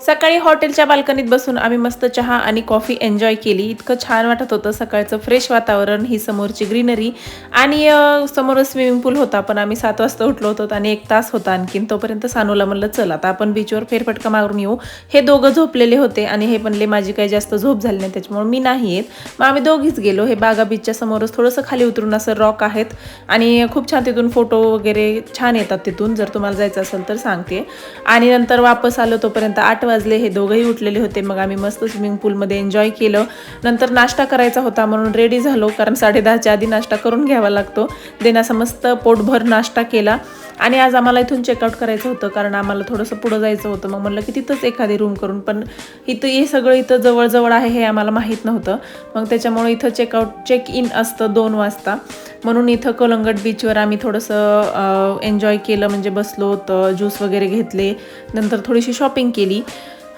सकाळी हॉटेलच्या बाल्कनीत बसून आम्ही मस्त चहा आणि कॉफी एन्जॉय केली. इतकं छान वाटत होतं. सकाळचं फ्रेश वातावरण, ही समोरची ग्रीनरी आणि समोरच स्विमिंग पूल होता. पण आम्ही 7 वाजता उठलो होतो आणि 1 तास होता आणखीन. तोपर्यंत सानूला म्हणलं चल आता आपण बीचवर फेरफटका मारून येऊ. हे दोघं झोपलेले होते आणि हे म्हणले माझी काही जास्त झोप झाली नाही त्याच्यामुळे मी नाही येत. मग आम्ही दोघीच गेलो. हे बागा बीचच्या समोरच थोडंसं खाली उतरून असं रॉक आहेत आणि खूप छान तिथून फोटो वगैरे छान येतात तिथून. जर तुम्हाला जायचं असेल तर सांगते. आणि नंतर वापस आलो तोपर्यंत 8 वाजले. हे दोघंही उठलेले होते. मग आम्ही मस्त स्विमिंग पूलमध्ये एन्जॉय केलं. नंतर नाश्ता करायचा होता म्हणून रेडी झालो, कारण 10:30च्या आधी नाश्ता करून घ्यावा लागतो. देन असा मस्त पोटभर नाश्ता केला आणि आज आम्हाला इथून चेकआउट करायचं होतं, कारण आम्हाला थोडंसं पुढं जायचं होतं. मग म्हणलं की तिथंच एखादी रूम करून, पण इथं हे सगळं इथं जवळजवळ आहे हे आम्हाला माहीत नव्हतं. मग त्याच्यामुळे इथं चेक इन असतं 2 वाजता. म्हणून इथं कलंगट बीचवर आम्ही थोडंसं एन्जॉय केलं, म्हणजे बसलो होतं, ज्यूस वगैरे घेतले, नंतर थोडीशी शॉपिंग केली.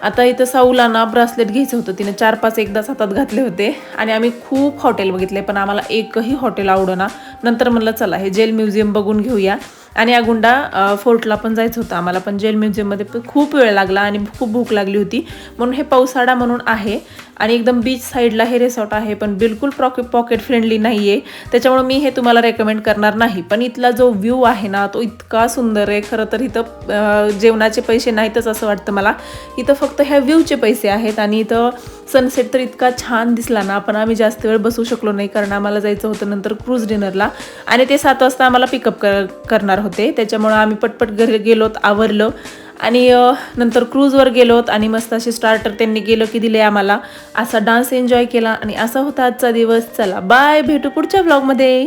आता इथं साऊला ना ब्रासलेट घ्यायचं होतं. तिने 4-5 एकदाच हातात घातले होते आणि आम्ही खूप हॉटेल बघितले पण आम्हाला एकही हॉटेल आवडेना. नंतर म्हणलं चला हे जेल म्युझियम बघून घेऊया आणि अगुंडा फोर्टला पण जायचं होतं आम्हाला, पण जेल म्युझियममध्ये खूप वेळ लागला आणि खूप भूक लागली होती. म्हणून हे पावसाळा म्हणून आहे आणि एकदम बीच साईडला हे रिसॉर्ट आहे, पण बिलकुल पॉकेट फ्रेंडली नाही आहे. त्याच्यामुळे मी हे तुम्हाला रेकमेंड करणार नाही. पण इथला जो व्ह्यू आहे ना तो इतका सुंदर आहे. खरं तर इथं जेवणाचे पैसे नाहीतच असं वाटतं मला. इथं फक्त ह्या व्ह्यूचे पैसे आहेत आणि इथं सनसेट तर इतका छान दिसला ना, पण आम्ही जास्त वेळ बसू शकलो नाही कारण आम्हाला जायचं होतं नंतर क्रूज डिनरला आणि ते 7 वाजता आम्हाला पिकअप करणार होते. त्याच्यामुळं आम्ही पटपट घरी गेलोत, आवरलं आणि नंतर क्रूजवर गेलोत आणि मस्त असे स्टार्टर त्यांनी गेलं की दिले आम्हाला. असा डान्स एन्जॉय केला आणि असा होता आजचा दिवस. चला बाय, भेटू पुढच्या व्लॉगमध्ये.